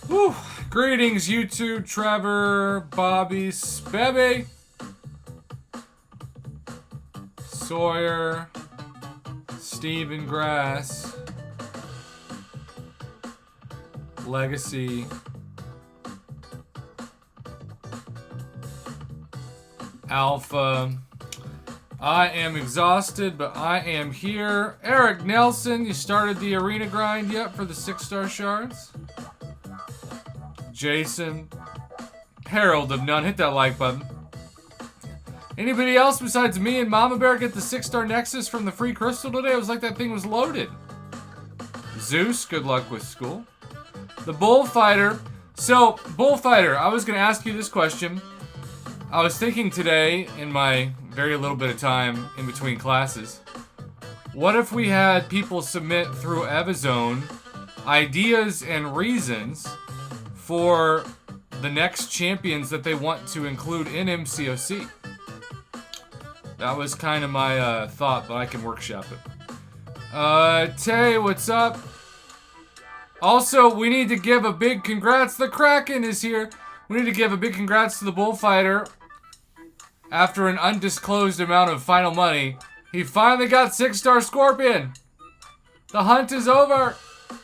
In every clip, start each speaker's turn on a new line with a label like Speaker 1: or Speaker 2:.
Speaker 1: Whew. Greetings, YouTube, Trevor, Bobby, Spebby, Sawyer, Steven Grass, Legacy, Alpha. I am exhausted, but I am here. Eric Nelson, you started the arena grind yet for the 6-star shards? Jason, Herald of None, hit that like button. Anybody else besides me and Mama Bear get the 6-star Nexus from the free crystal today? It was like that thing was loaded. Zeus, good luck with school. The Bullfighter. So, Bullfighter, I was going to ask you this question. I was thinking today, in my very little bit of time in between classes, what if we had people submit through Evizone ideas and reasons for the next champions that they want to include in MCOC? That was kind of my thought, but I can workshop it. Tay, what's up? Also, we need to give a big congrats. The Kraken is here. We need to give a big congrats to the Bullfighter. After an undisclosed amount of final money, he finally got 6-star Scorpion. The hunt is over.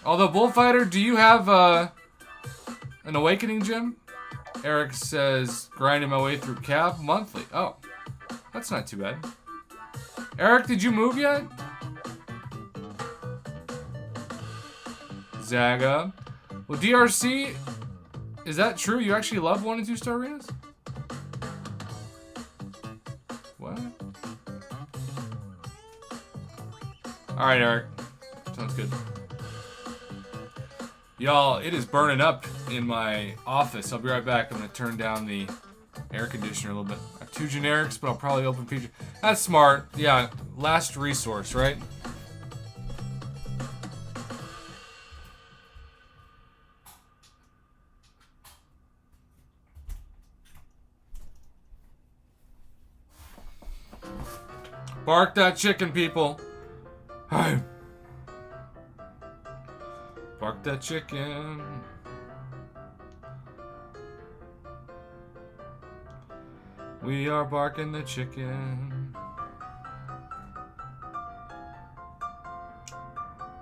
Speaker 1: Although, Bullfighter, do you have an awakening gem? Eric says, grinding my way through Cav monthly. Oh, that's not too bad. Eric, did you move yet? Zaga. Well, DRC, is that true? You actually love 1 and 2-star arenas? What? Alright, Eric. Sounds good. Y'all, it is burning up in my office. I'll be right back. I'm going to turn down the air conditioner a little bit. I have 2 generics, but I'll probably open feature. That's smart. Yeah, last resource, right? Bark that chicken, people. Hey. Bark that chicken. We are barking the chicken.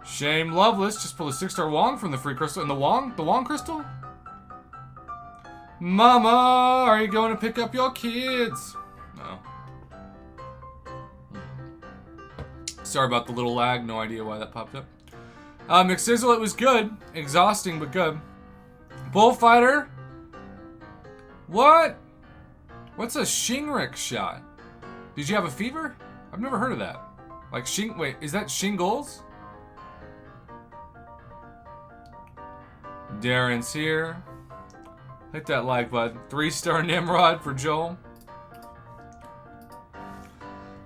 Speaker 1: Shame Loveless just pulled a 6-star Wong from the free crystal. And the Wong crystal? Mama, are you going to pick up your kids? No. Sorry about the little lag. No idea why that popped up. McSizzle, it was good. Exhausting, but good. Bullfighter. What? What's a Shingrix shot? Did you have a fever? I've never heard of that. Like wait, is that shingles? Darren's here. Hit that like button. 3-star Nimrod for Joel.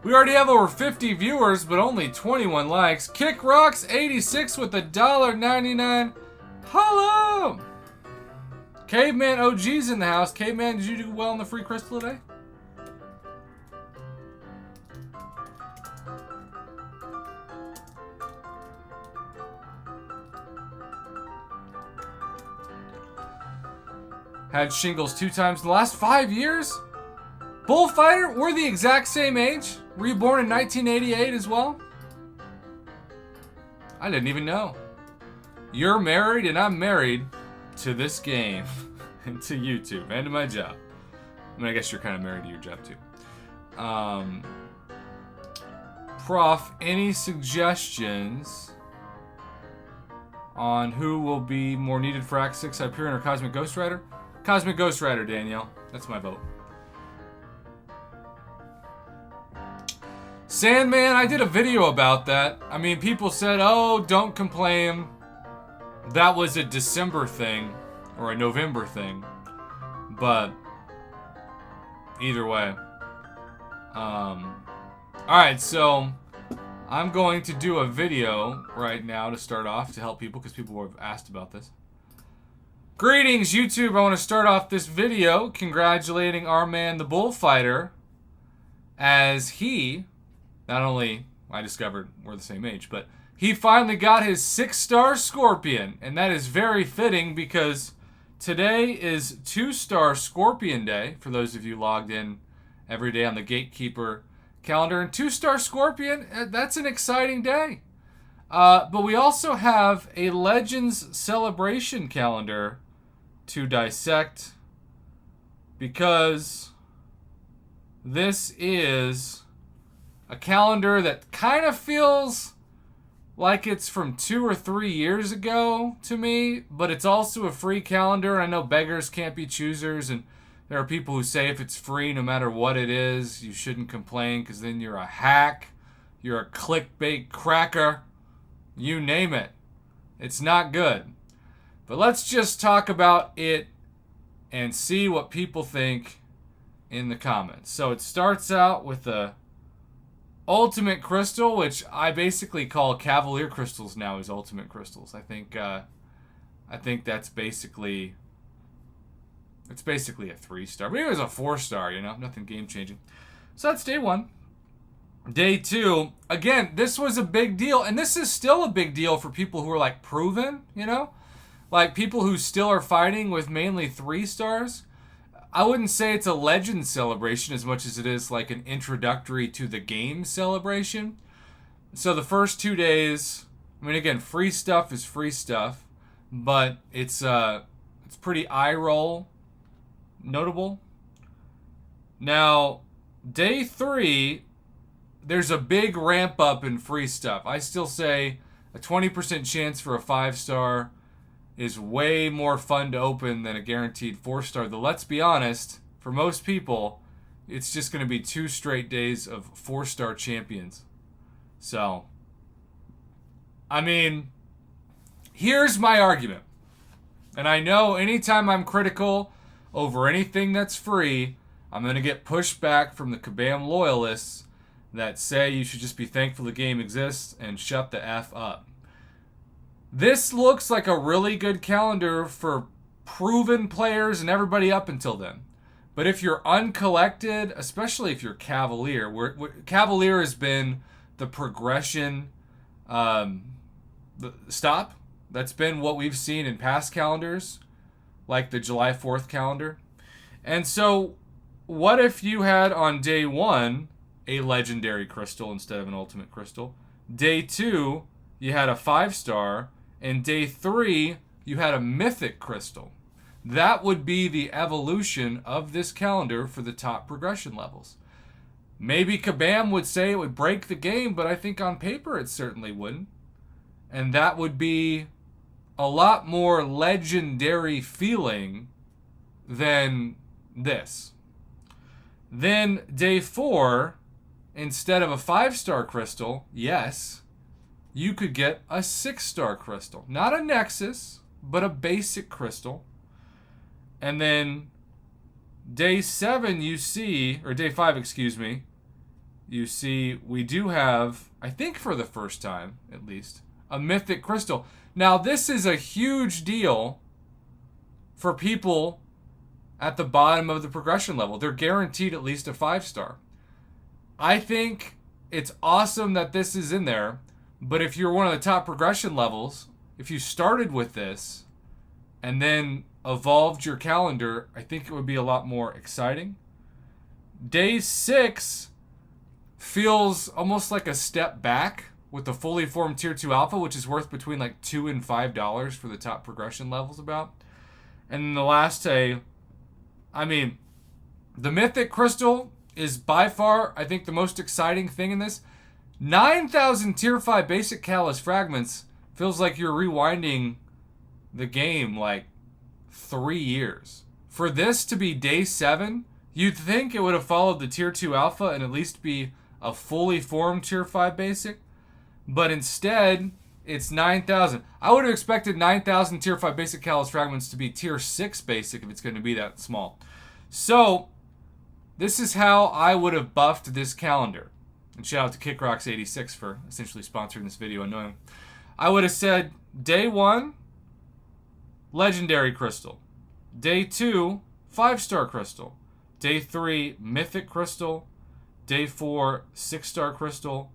Speaker 1: We already have over 50 viewers, but only 21 likes. Kick Rocks 86 with $1.99. Hello! Caveman OG's in the house. Caveman, did you do well in the free crystal today? Had shingles 2 times in the last 5 years? Bullfighter, we're the exact same age. Were you born in 1988 as well? I didn't even know. You're married and I'm married to this game. And to YouTube. And to my job. I mean, I guess you're kind of married to your job too. Prof, any suggestions on who will be more needed for Act 6, Hyperion or Cosmic Ghost Rider? Cosmic Ghost Rider, Danielle. That's my vote. Sandman, I did a video about that. I mean, people said, oh, don't complain. That was a December thing. Or a November thing. But, either way. Alright, so, I'm going to do a video right now to start off to help people, because people have asked about this. Greetings, YouTube. I want to start off this video congratulating our man, the Bullfighter, as he... Not only I discovered we're the same age, but he finally got his 6-star Scorpion. And that is very fitting because Today is 2-star Scorpion Day, for those of you logged in every day on the Gatekeeper calendar. And 2-star Scorpion, that's an exciting day. But we also have a Legends celebration calendar to dissect, because this is a calendar that kind of feels like it's from 2 or 3 years ago to me, but it's also a free calendar. I know beggars can't be choosers, and there are people who say if it's free, no matter what it is, you shouldn't complain because then you're a hack, you're a clickbait cracker, you name it. It's not good. But let's just talk about it and see what people think in the comments. So it starts out with the Ultimate Crystal, which I basically call Cavalier Crystals now as Ultimate Crystals. I think that's basically, it's basically a 3-star. Maybe it was a 4-star, you know, nothing game changing. So that's day 1. Day 2, again, this was a big deal, and this is still a big deal for people who are like proven, you know, like people who still are fighting with mainly 3 stars. I wouldn't say it's a legend celebration as much as it is like an introductory to the game celebration. So the first 2 days, I mean, again, free stuff is free stuff, but it's pretty eye roll notable. Now, day 3, there's a big ramp up in free stuff. I still say a 20% chance for a 5-star is way more fun to open than a guaranteed 4-star. Though let's be honest, for most people, it's just going to be 2 straight days of 4-star champions. So, I mean, here's my argument. And I know anytime I'm critical over anything that's free, I'm going to get pushed back from the Kabam loyalists that say you should just be thankful the game exists and shut the F up. This looks like a really good calendar for proven players and everybody up until then. But if you're uncollected, especially if you're Cavalier, Cavalier has been the progression stop. That's been what we've seen in past calendars, like the July 4th calendar. And so what if you had on day 1 a legendary crystal instead of an ultimate crystal? Day 2, you had a 5-star. And day 3, you had a mythic crystal. That would be the evolution of this calendar for the top progression levels. Maybe Kabam would say it would break the game, but I think on paper it certainly wouldn't. And that would be a lot more legendary feeling than this. Then day 4, instead of a 5-star crystal, yes, you could get a 6-star crystal. Not a Nexus, but a basic crystal. And then day 7 you see, or day 5, excuse me, you see we do have, I think for the first time at least, a mythic crystal. Now this is a huge deal for people at the bottom of the progression level. They're guaranteed at least a 5-star. I think it's awesome that this is in there. But if you're one of the top progression levels, if you started with this and then evolved your calendar, I think it would be a lot more exciting. Day 6 feels almost like a step back with the fully formed Tier 2 Alpha, which is worth between like $2 and $5 for the top progression levels about. And then the last day, I mean, the Mythic Crystal is by far, I think, the most exciting thing in this. 9,000 Tier 5 basic Callus fragments feels like you're rewinding the game like 3 years. For this to be day 7, you'd think it would have followed the Tier 2 Alpha and at least be a fully formed Tier 5 basic. But instead, it's 9,000. I would have expected 9,000 Tier 5 basic Callus fragments to be Tier 6 basic if it's going to be that small. So, this is how I would have buffed this calendar. And shout out to KickRocks86 for essentially sponsoring this video. Annoying. I would have said day 1, Legendary Crystal. Day 2, 5-star Crystal. Day 3, Mythic Crystal. Day 4, 6-star Crystal.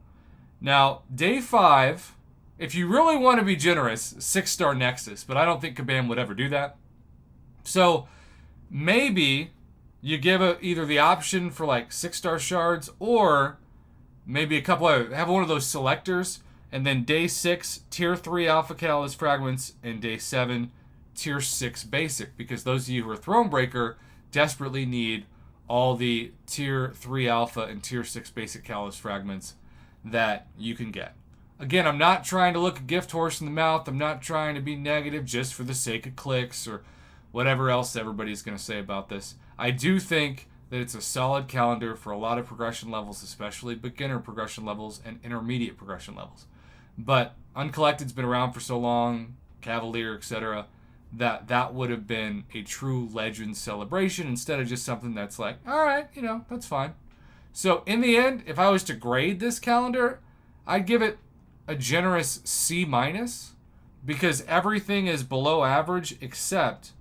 Speaker 1: Now, day 5, if you really want to be generous, 6-star Nexus. But I don't think Kabam would ever do that. So maybe you give either the option for like 6-star shards, or maybe a couple of, have one of those selectors, and then day 6 tier 3 alpha catalyst fragments, and day 7 tier 6 basic, because those of you who are Thronebreaker desperately need all the tier 3 alpha and tier 6 basic catalyst fragments that you can get. Again, I'm not trying to look a gift horse in the mouth. I'm not trying to be negative just for the sake of clicks or whatever else everybody's going to say about this. I do think that it's a solid calendar for a lot of progression levels, especially beginner progression levels and intermediate progression levels. But Uncollected's been around for so long, Cavalier, etc., that would have been a true legend celebration instead of just something that's like, all right, that's fine. So in the end, if I was to grade this calendar, I'd give it a generous C-, because everything is below average except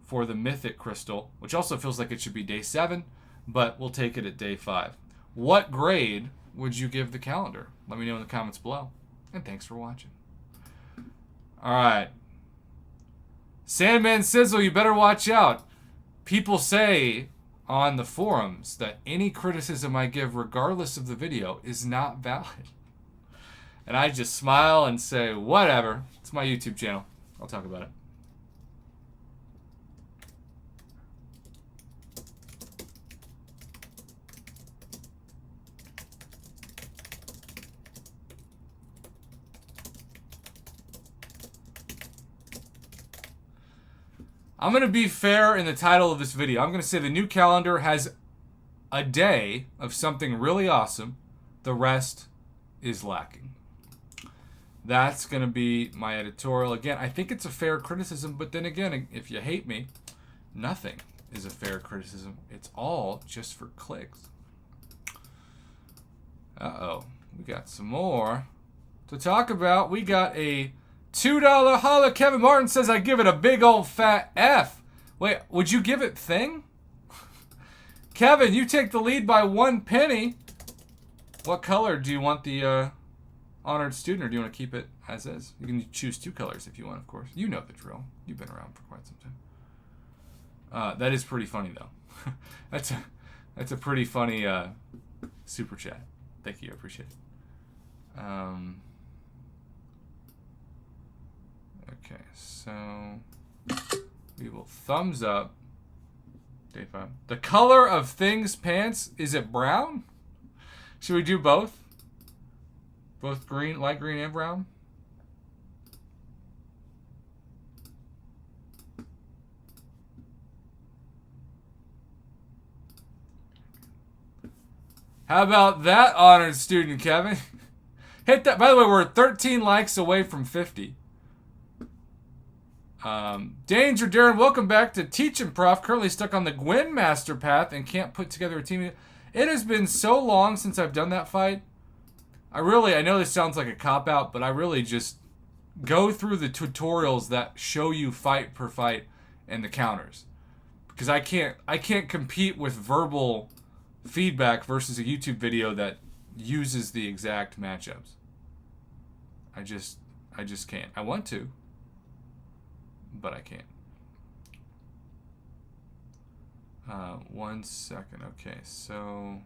Speaker 1: for the Mythic Crystal, which also feels like it should be day 7, but we'll take it at day 5. What grade would you give the calendar? Let me know in the comments below. And thanks for watching. All right. Sandman Sizzle, you better watch out. People say on the forums that any criticism I give, regardless of the video, is not valid. And I just smile and say, whatever. It's my YouTube channel. I'll talk about it. I'm going to be fair in the title of this video. I'm going to say the new calendar has a day of something really awesome. The rest is lacking. That's going to be my editorial. Again, I think it's a fair criticism, but then again, if you hate me, nothing is a fair criticism. It's all just for clicks. Uh-oh. We got some more to talk about. We got a $2 holla. Kevin Martin says I give it a big old fat F. Wait, would you give it thing? Kevin, you take the lead by 1 penny. What color do you want the honored student, or do you want to keep it as is? You can choose 2 colors if you want, of course. You know the drill. You've been around for quite some time. That is pretty funny, though. That's a pretty funny super chat. Thank you. I appreciate it. Okay, so we will thumbs up. Day 5. The color of Thing's pants, is it brown? Should we do both? Both green, light green and brown? How about that, honored student, Kevin? Hit that. By the way, we're 13 likes away from 50. Danger Darren, welcome back to Teaching Prof. Currently stuck on the Gwyn Master path and can't put together a team. It has been so long since I've done that fight. I know this sounds like a cop-out, but I really just go through the tutorials that show you fight per fight and the counters. Because I can't compete with verbal feedback versus a YouTube video that uses the exact matchups. I just can't. I want to, but I can't. 1 second. Okay, so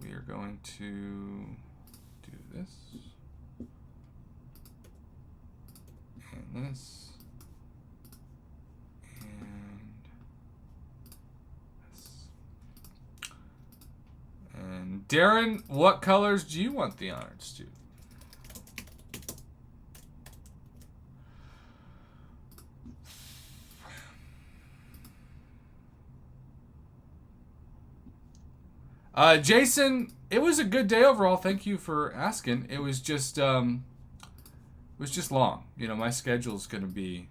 Speaker 1: we are going to do this and this and this. And Darren, what colors do you want the honored student? Jason, it was a good day overall. Thank you for asking. It was just long. My schedule is going to be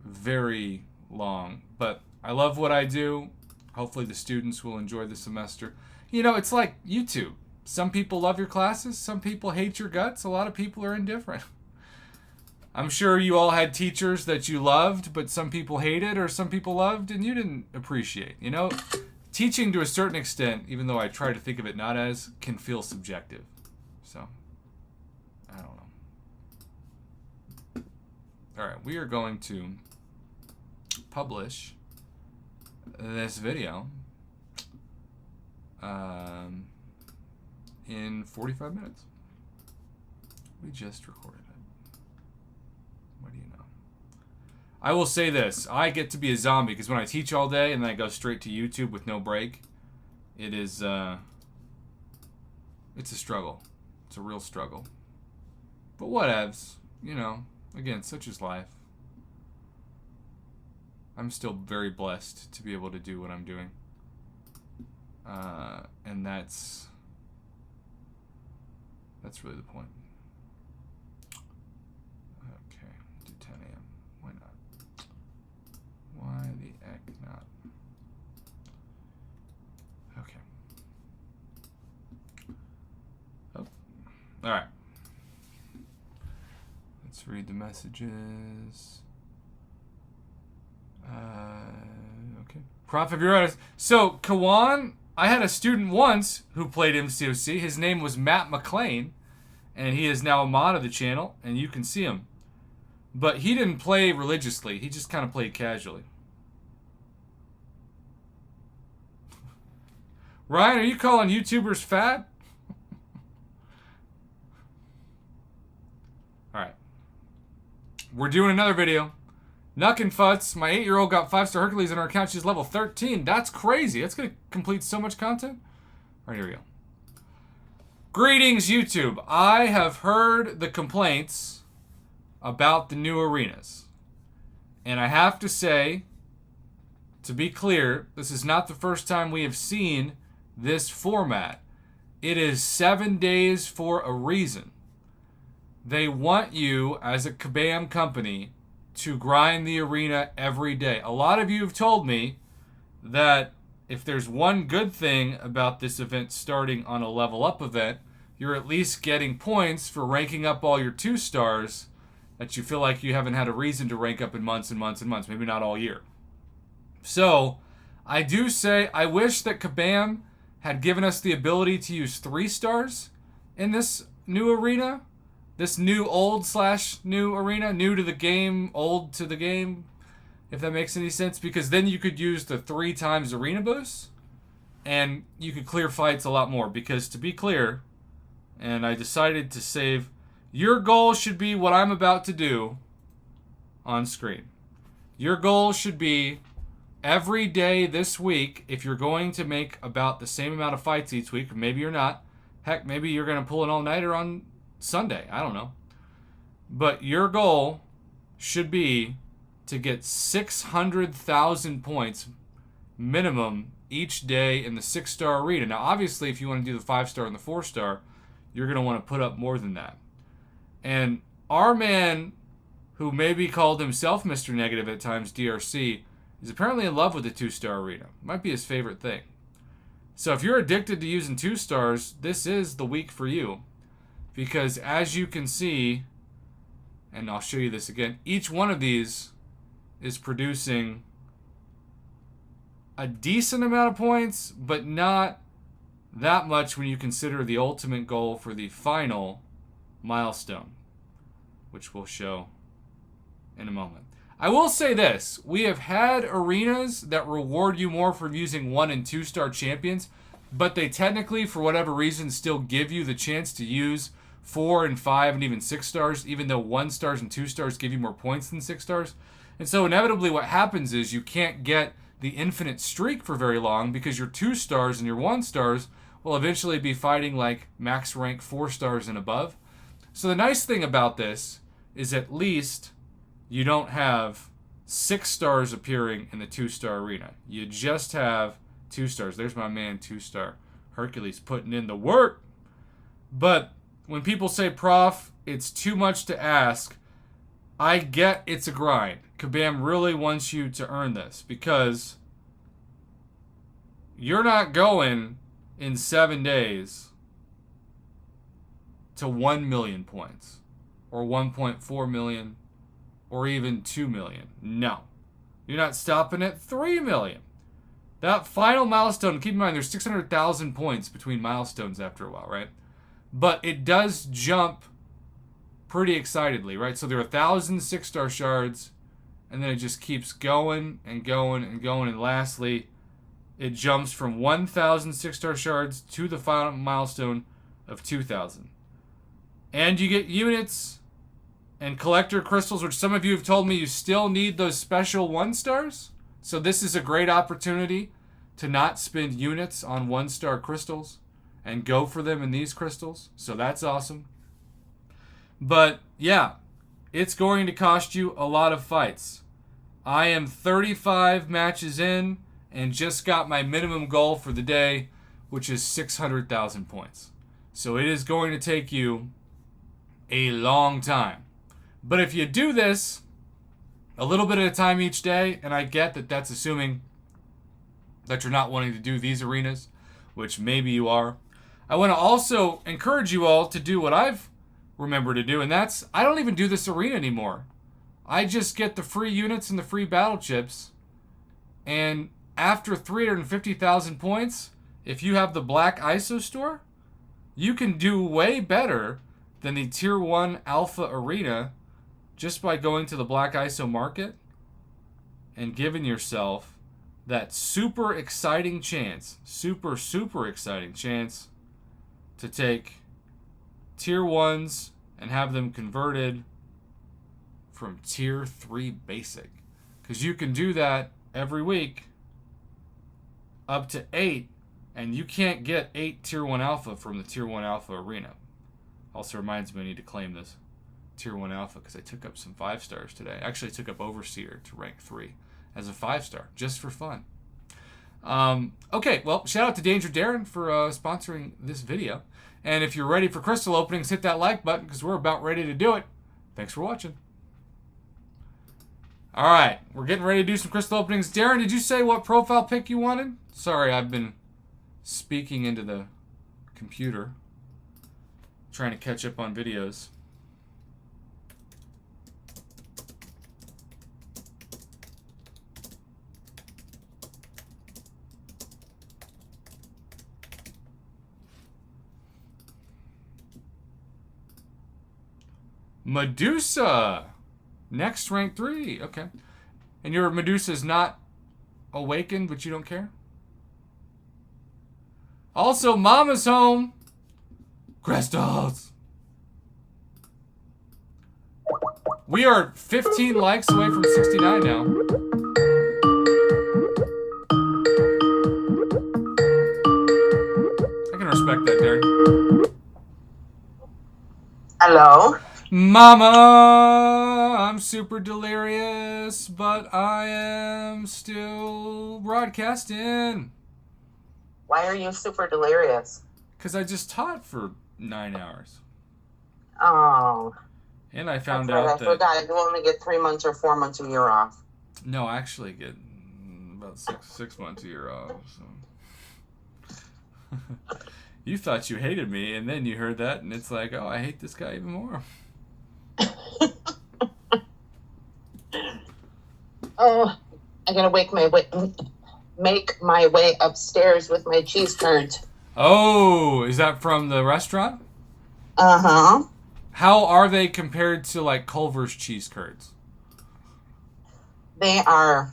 Speaker 1: very long, but I love what I do. Hopefully the students will enjoy the semester. It's like YouTube. Some people love your classes. Some people hate your guts. A lot of people are indifferent. I'm sure you all had teachers that you loved, but some people hated, or some people loved and you didn't appreciate. Teaching to a certain extent, even though I try to think of it not as, can feel subjective. So, I don't know. Alright, we are going to publish this video in 45 minutes. We just recorded it. What do you know? I will say this. I get to be a zombie because when I teach all day and then I go straight to YouTube with no break, it is, it's a struggle. It's a real struggle. But whatevs. You know, again, such is life. I'm still very blessed to be able to do what I'm doing. And that's really the point. Okay, do 10 a.m. Why not? Why the heck not? Okay. Oh. All right. Let's read the messages. Okay. Prof, have you read it? So, Kawan, I had a student once who played MCOC. His name was Matt McLean, and he is now a mod of the channel, and you can see him. But he didn't play religiously. He just kind of played casually. Ryan, are you calling YouTubers fat? Alright. We're doing another video. Nuck and Futz, my 8-year-old got 5-star Hercules in her account. She's level 13. That's crazy. That's going to complete so much content. Alright, here we go. Greetings, YouTube. I have heard the complaints about the new arenas. And I have to say, to be clear, this is not the first time we have seen this format. It is 7 days for a reason. They want you, as a Kabam company, to grind the arena every day. A lot of you have told me that if there's one good thing about this event starting on a level up event, you're at least getting points for ranking up all your 2-stars that you feel like you haven't had a reason to rank up in months and months and months, maybe not all year. So, I do say I wish that Kabam had given us the ability to use 3-stars in this new arena. This new old/new arena, new to the game, old to the game, if that makes any sense, because then you could use the 3 times arena boost, and you could clear fights a lot more, because to be clear, and I decided to save, your goal should be what I'm about to do on screen. Your goal should be every day this week, if you're going to make about the same amount of fights each week, maybe you're not, heck, maybe you're going to pull an all-nighter on Sunday, I don't know. But your goal should be to get 600,000 points minimum each day in the 6-star arena. Now, obviously, if you want to do the 5-star and the 4-star, you're going to want to put up more than that. And our man, who maybe called himself Mr. Negative at times, DRC, is apparently in love with the 2-star arena. Might be his favorite thing. So if you're addicted to using 2-stars, this is the week for you. Because as you can see, and I'll show you this again, each one of these is producing a decent amount of points, but not that much when you consider the ultimate goal for the final milestone, which we'll show in a moment. I will say this, we have had arenas that reward you more for using 1- and 2-star champions, but they technically, for whatever reason, still give you the chance to use 4 and 5 and even 6 stars, even though 1-stars and 2-stars give you more points than 6-stars. And so inevitably what happens is you can't get the infinite streak for very long because your 2-stars and your 1-stars will eventually be fighting like max rank 4-stars and above. So the nice thing about this is at least you don't have 6 stars appearing in the 2-star arena. You just have 2 stars. There's my man 2-star Hercules putting in the work. But when people say, Prof, it's too much to ask, I get it's a grind. Kabam really wants you to earn this because you're not going in 7 days to 1 million points or 1.4 million or even 2 million. No. You're not stopping at 3 million. That final milestone, keep in mind there's 600,000 points between milestones after a while, right? But it does jump pretty excitedly, right? So there are 1,000 6-star shards, and then it just keeps going and going and going, and lastly, it jumps from 1,000 6-star shards to the final milestone of 2,000. And you get units and collector crystals, which some of you have told me you still need those special 1-stars. So this is a great opportunity to not spend units on 1-star crystals and go for them in these crystals. So that's awesome. But yeah, it's going to cost you a lot of fights. I am 35 matches in and just got my minimum goal for the day, which is 600,000 points. So it is going to take you a long time. But if you do this a little bit at a time each day, and I get that that's assuming that you're not wanting to do these arenas, which maybe you are, I want to also encourage you all to do what I've remembered to do, and that's, I don't even do this arena anymore. I just get the free units and the free battle chips, and after 350,000 points, if you have the Black ISO store, you can do way better than the Tier 1 Alpha Arena just by going to the Black ISO market and giving yourself that super exciting chance, super exciting chance to take Tier 1s and have them converted from Tier 3 Basic. Because you can do that every week up to 8, and you can't get 8 Tier 1 Alpha from the Tier 1 Alpha Arena. Also reminds me I need to claim this Tier 1 Alpha because I took up some 5-stars today. Actually, I took up Overseer to rank 3 as a 5-star, just for fun. Okay, well, shout out to Danger Darren for sponsoring this video. And if you're ready for crystal openings, hit that like button because we're about ready to do it. Thanks for watching. All right, we're getting ready to do some crystal openings. Darren, did you say what profile pic you wanted? Sorry, I've been speaking into the computer, trying to catch up on videos. Medusa! Next, rank 3. Okay. And your Medusa's not awakened, but you don't care? Also, Mama's home! Crystals! We are 15 likes away from 69 now. I can respect that, Darren.
Speaker 2: Hello?
Speaker 1: Mama, I'm super delirious, but I am still broadcasting.
Speaker 2: Why are you super delirious?
Speaker 1: Because I just taught for 9 hours.
Speaker 2: Oh.
Speaker 1: And I found out that...
Speaker 2: I forgot. You only get 3 months or 4 months a year off.
Speaker 1: No, I actually get about six months a year off. So. You thought you hated me, and then you heard that, and it's like, oh, I hate this guy even more.
Speaker 2: Oh, I gotta make my way upstairs with my cheese curds.
Speaker 1: Oh, is that from the restaurant?
Speaker 2: Uh-huh.
Speaker 1: How are they compared to, like, Culver's cheese curds?
Speaker 2: They are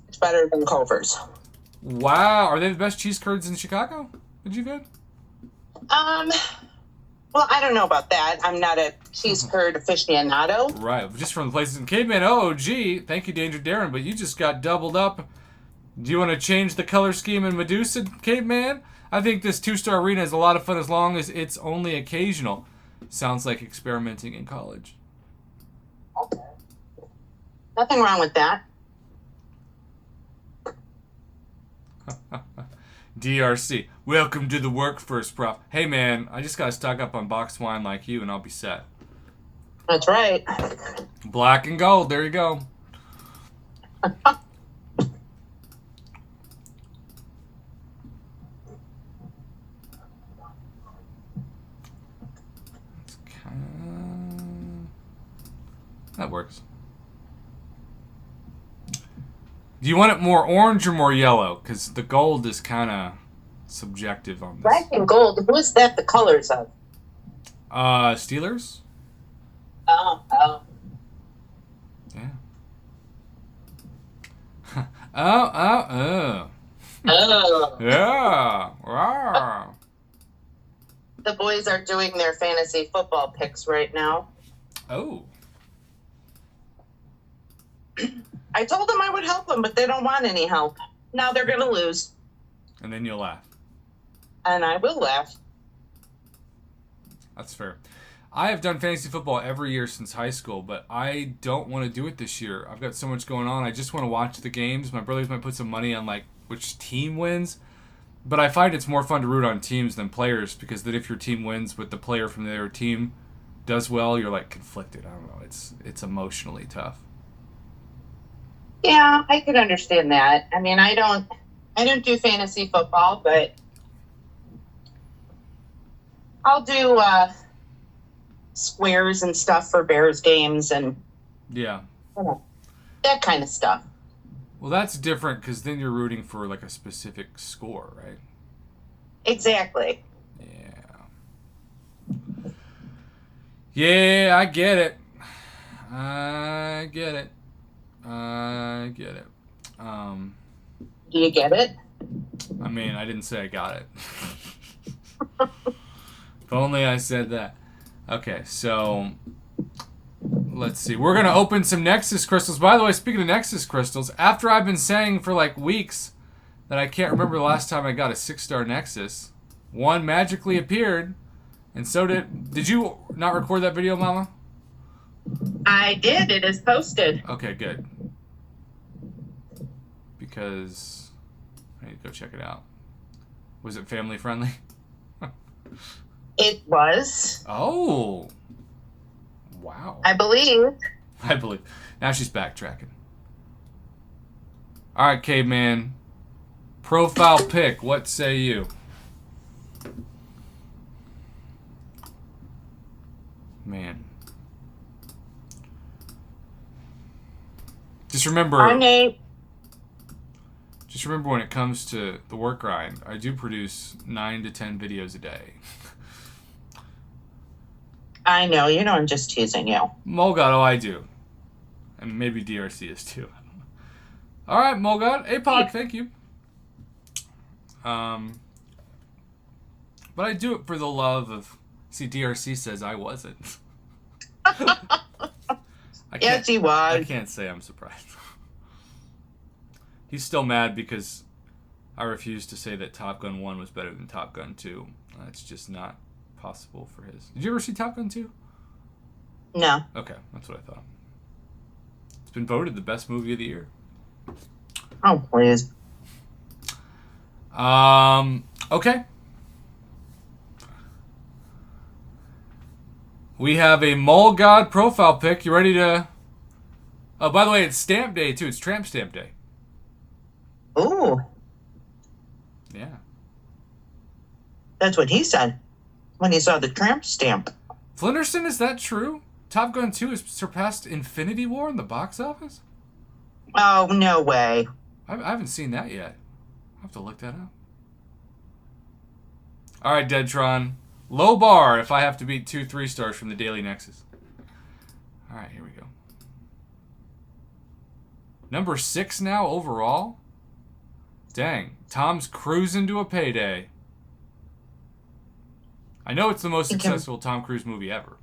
Speaker 2: much better than Culver's.
Speaker 1: Wow. Are they the best cheese curds in Chicago that you've had?
Speaker 2: Well, I don't know about that. I'm not a cheese curd aficionado.
Speaker 1: Right. Just from the places in Caveman. Oh, gee. Thank you, Danger Darren, but you just got doubled up. Do you want to change the color scheme in Medusa, Caveman? I think this 2-star arena is a lot of fun as long as it's only occasional. Sounds like experimenting in college.
Speaker 2: Okay. Nothing wrong with that.
Speaker 1: DRC. Welcome to the work first, Prof. Hey, man, I just got to stock up on boxed wine like you, and I'll be set.
Speaker 2: That's right.
Speaker 1: Black and gold. There you go. That works. Do you want it more orange or more yellow? Because the gold is kind of subjective on this.
Speaker 2: Black and gold. Who is that the colors of?
Speaker 1: Steelers?
Speaker 2: Oh, oh.
Speaker 1: Yeah. Oh.
Speaker 2: Oh.
Speaker 1: Yeah. Wow.
Speaker 2: The boys are doing their fantasy football picks right now.
Speaker 1: Oh.
Speaker 2: I told them I would help them, but they don't want any help. Now they're going to lose.
Speaker 1: And then you'll laugh.
Speaker 2: And I will laugh.
Speaker 1: That's fair. I have done fantasy football every year since high school, but I don't want to do it this year. I've got so much going on. I just want to watch the games. My brothers might put some money on like which team wins. But I find it's more fun to root on teams than players, because then if your team wins but the player from their team does well, you're like conflicted. I don't know. It's emotionally tough.
Speaker 2: Yeah, I could understand that. I mean, I don't do fantasy football, but I'll do squares and stuff for Bears games and
Speaker 1: Yeah.
Speaker 2: that kind of stuff.
Speaker 1: Well, that's different because then you're rooting for like a specific score, right?
Speaker 2: Exactly.
Speaker 1: Yeah. Yeah, I get it. I get it.
Speaker 2: Do you get it?
Speaker 1: I mean, I didn't say I got it. If only I said that. Okay, so let's see. We're going to open some Nexus crystals. By the way, speaking of Nexus crystals, after I've been saying for like weeks that I can't remember the last time I got a 6-star Nexus, one magically appeared, and so did you not record that video, Mama?
Speaker 2: I did. It is posted.
Speaker 1: Okay, good. Because I need to go check it out. Was it family friendly?
Speaker 2: It was.
Speaker 1: Oh. Wow.
Speaker 2: I believe.
Speaker 1: I believe. Now she's backtracking. All right, caveman. Profile pic. What say you? Man. Just remember.
Speaker 2: Our name.
Speaker 1: Just remember, when it comes to the work grind, I do produce 9 to 10 videos a day.
Speaker 2: I know. You know, I'm just teasing you.
Speaker 1: Molgado, I do. And maybe DRC is too. All right, Molgad. APOC, thank you. But I do it for the love of... See, DRC says I wasn't.
Speaker 2: Yes, he was.
Speaker 1: I can't say I'm surprised. He's still mad because I refused to say that Top Gun 1 was better than Top Gun 2. It's just not possible for his. Did you ever see Top Gun 2?
Speaker 2: No.
Speaker 1: Okay, that's what I thought. It's been voted the best movie of the year.
Speaker 2: Oh, please.
Speaker 1: Okay. We have a Mole God profile pic. You ready to... Oh, by the way, it's stamp day, too. It's tramp stamp day.
Speaker 2: Ooh.
Speaker 1: Yeah.
Speaker 2: That's what he said when he saw the tramp stamp.
Speaker 1: Flinderson, is that true? Top Gun 2 has surpassed Infinity War in the box office?
Speaker 2: Oh, no way.
Speaker 1: I haven't seen that yet. I'll have to look that up. All right, Deadtron. Low bar if I have to beat 2 3-stars from the Daily Nexus. All right, here we go. Number 6 now overall? Dang, Tom's cruising to a payday. I know it's the most successful Tom Cruise movie ever.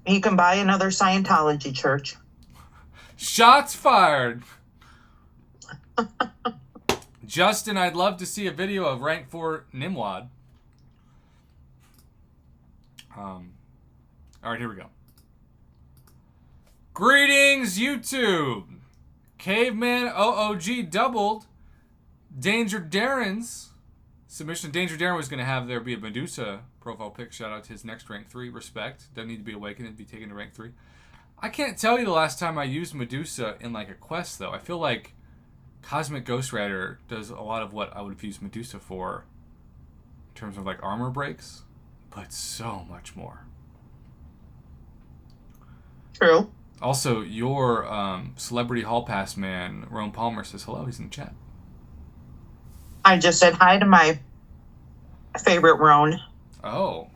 Speaker 2: He can buy another Scientology church.
Speaker 1: Shots fired! Justin, I'd love to see a video of Rank 4 Nimwad. All right, here we go. Greetings, YouTube! Caveman OOG doubled. Danger Darren's submission. Danger Darren was going to have there be a Medusa profile pic. Shout out to his next rank 3. Respect. Doesn't need to be awakened. It'd be taken to rank 3. I can't tell you the last time I used Medusa in like a quest, though. I feel like Cosmic Ghost Rider does a lot of what I would have used Medusa for in terms of like armor breaks, but so much more.
Speaker 2: True.
Speaker 1: Also, your celebrity hall pass man, Rome Palmer, says hello. He's in the chat.
Speaker 2: I just said hi to my favorite Roan.
Speaker 1: Oh.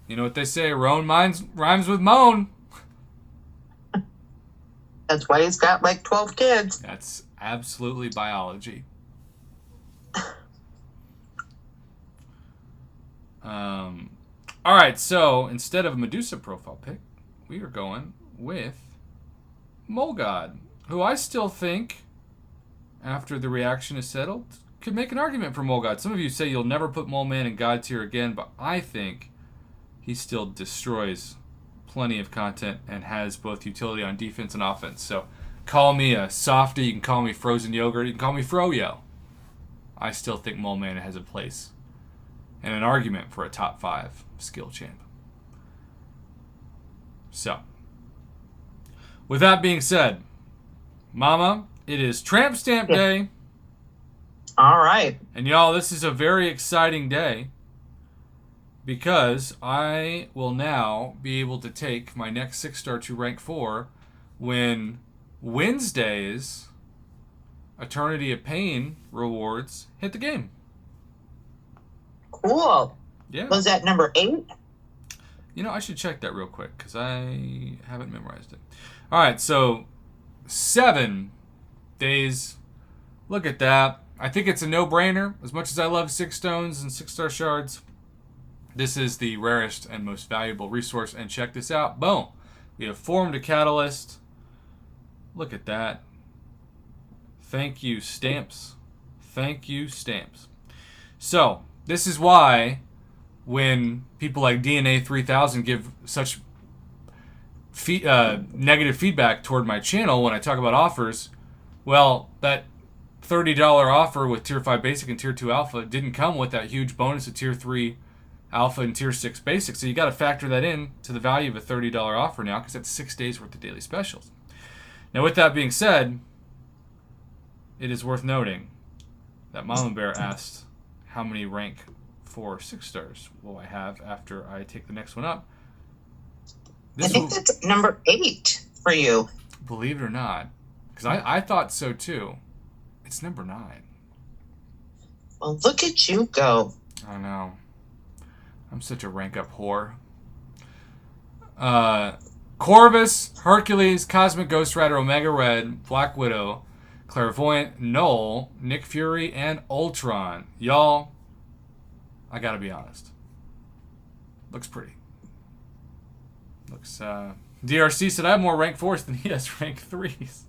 Speaker 1: You know what they say, Roan rhymes with moan.
Speaker 2: That's why he's got like 12 kids.
Speaker 1: That's absolutely biology. All right, so instead of a Medusa profile pic, we are going with Mole God, who I still think, after the reaction is settled, could make an argument for Mole God. Some of you say you'll never put Mole Man in God tier again, but I think he still destroys plenty of content and has both utility on defense and offense. So call me a softie, you can call me frozen yogurt, you can call me Froyo. I still think Mole Man has a place and an argument for a top 5 skill champ. So, with that being said, Mama, it is Tramp Stamp Day.
Speaker 2: All right.
Speaker 1: And y'all, this is a very exciting day because I will now be able to take my next 6-star to rank 4 when Wednesday's Eternity of Pain rewards hit the game.
Speaker 2: Cool.
Speaker 1: Yeah.
Speaker 2: Was that number 8?
Speaker 1: You know, I should check that real quick because I haven't memorized it. All right, so 7 days. Look at that. I think it's a no-brainer. As much as I love 6 stones and 6-star shards, this is the rarest and most valuable resource. And check this out. Boom. We have formed a catalyst. Look at that. Thank you, stamps. Thank you, stamps. So, this is why when people like DNA 3000 give such negative feedback toward my channel when I talk about offers, well, that $30 offer with Tier 5 Basic and Tier 2 Alpha didn't come with that huge bonus of Tier 3 Alpha and Tier 6 Basic. So you got to factor that in to the value of a $30 offer now because that's 6 days worth of daily specials. Now, with that being said, it is worth noting that Mama Bear asked how many rank 4 6-stars will I have after I take the next one up.
Speaker 2: I think that's number 8 for you.
Speaker 1: Believe it or not, because I thought so too. It's number 9.
Speaker 2: Well, look at you go.
Speaker 1: I know. I'm such a rank up whore. Corvus, Hercules, Cosmic Ghost Rider, Omega Red, Black Widow, Clairvoyant, Null, Nick Fury, and Ultron. Y'all, I gotta be honest. Looks pretty. Looks, DRC said I have more rank 4s than he has rank 3s.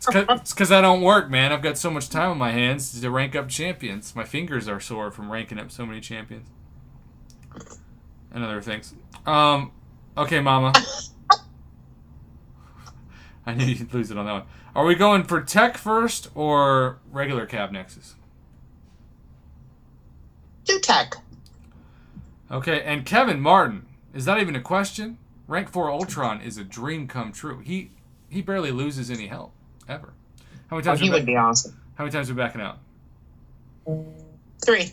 Speaker 1: It's because I don't work, man. I've got so much time on my hands to rank up champions. My fingers are sore from ranking up so many champions. And other things. Okay, Mama. I knew you'd lose it on that one. Are we going for tech first or regular Cab Nexus?
Speaker 2: Do tech.
Speaker 1: Okay, and Kevin Martin. Is that even a question? Rank 4 Ultron is a dream come true. He barely loses any health. Ever. How many times?
Speaker 2: He would be awesome.
Speaker 1: How many times are we backing out?
Speaker 2: 3.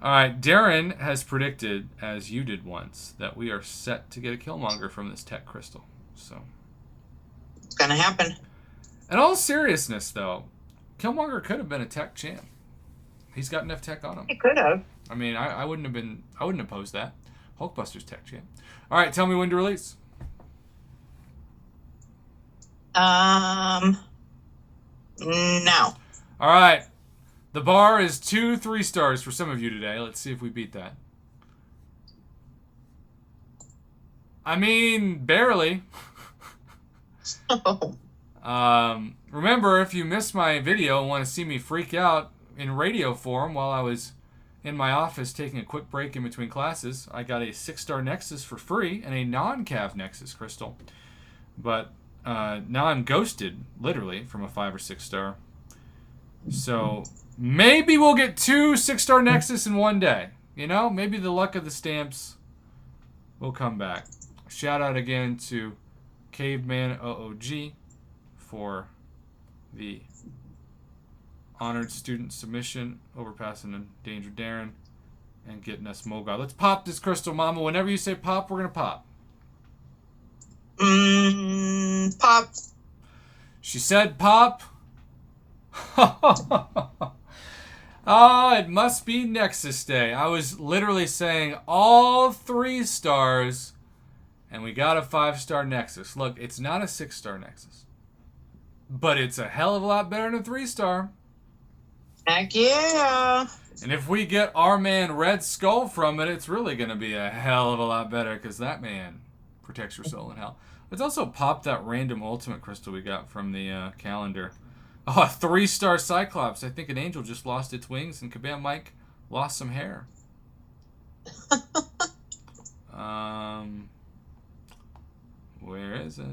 Speaker 1: All right. Darren has predicted, as you did once, that we are set to get a Killmonger from this tech crystal. So.
Speaker 2: It's gonna happen.
Speaker 1: In all seriousness, though, Killmonger could have been a tech champ. He's got enough tech on him.
Speaker 2: He could have.
Speaker 1: I mean, I wouldn't oppose that. Hulkbuster's tech champ. All right. Tell me when to release.
Speaker 2: Now.
Speaker 1: All right. The bar is 2 3-stars for some of you today. Let's see if we beat that. I mean, barely. Remember, if you missed my video and want to see me freak out in radio form while I was in my office taking a quick break in between classes, I got a 6-star Nexus for free and a non-Cav Nexus crystal. But now I'm ghosted, literally, from a 5 or 6-star. So maybe we'll get 2 6-star Nexus in one day. You know, maybe the luck of the stamps will come back. Shout out again to Caveman OOG for the honored student submission, overpassing Endangered Darren, and getting us Mogod. Let's pop this crystal, Mama. Whenever you say pop, we're going to pop.
Speaker 2: Pop.
Speaker 1: She said pop. Oh, it must be Nexus Day. I was literally saying all 3 stars, and we got a 5-star Nexus. Look, it's not a 6-star Nexus, but it's a hell of a lot better than a 3-star.
Speaker 2: Heck yeah.
Speaker 1: And if we get our man Red Skull from it, it's really going to be a hell of a lot better, because that man protects your soul in hell. Let's also pop that random ultimate crystal we got from the calendar. Oh, a 3-star Cyclops. I think an angel just lost its wings, and Kabam Mike lost some hair. Where is it?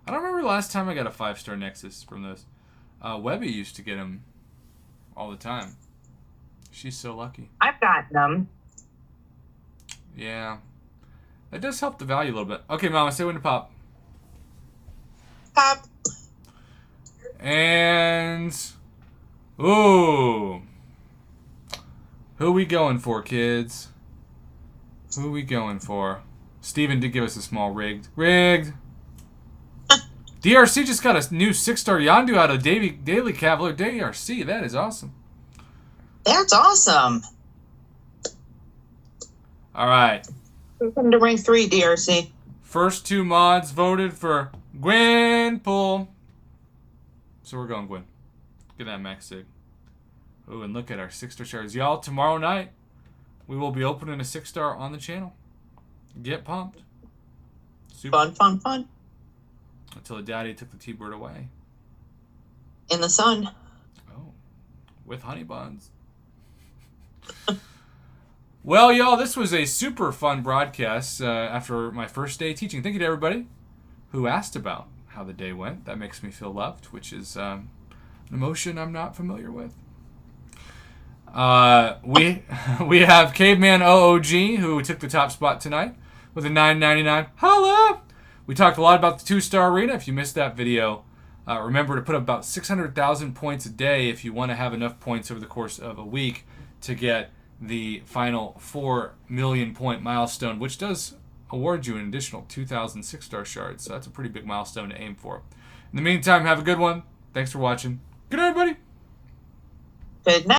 Speaker 1: I don't remember the last time I got a 5-star Nexus from those. Webby used to get them all the time. She's so lucky.
Speaker 2: I've gotten them.
Speaker 1: Yeah. That does help the value a little bit. Okay, Mama, say when to pop.
Speaker 2: Pop.
Speaker 1: And... Ooh. Who we going for, kids? Who we going for? Steven did give us a small rigged. Rigged! DRC just got a new 6-star Yondu out of Daily Cavalier DRC. That is awesome.
Speaker 2: That's awesome.
Speaker 1: All right.
Speaker 2: Welcome to rank 3, DRC.
Speaker 1: First 2 mods voted for Gwenpool. So we're going Gwen. Get that max sig. Oh, and look at our 6-star shards. Y'all, tomorrow night, we will be opening a 6-star on the channel. Get pumped. Super.
Speaker 2: Fun, fun, fun.
Speaker 1: Until the daddy took the T-bird away.
Speaker 2: In the sun.
Speaker 1: Oh, with honey buns. Well, y'all, this was a super fun broadcast after my first day teaching. Thank you to everybody who asked about how the day went. That makes me feel loved, which is an emotion I'm not familiar with. We have Caveman OOG, who took the top spot tonight with a $9.99. Holla! We talked a lot about the 2-star arena. If you missed that video, remember to put up about 600,000 points a day if you want to have enough points over the course of a week to get the final 4 million point milestone, which does award you an additional 2,000 6-star shards. So that's a pretty big milestone to aim for. In the meantime, have a good one. Thanks for watching. Good night, everybody.
Speaker 2: Good night.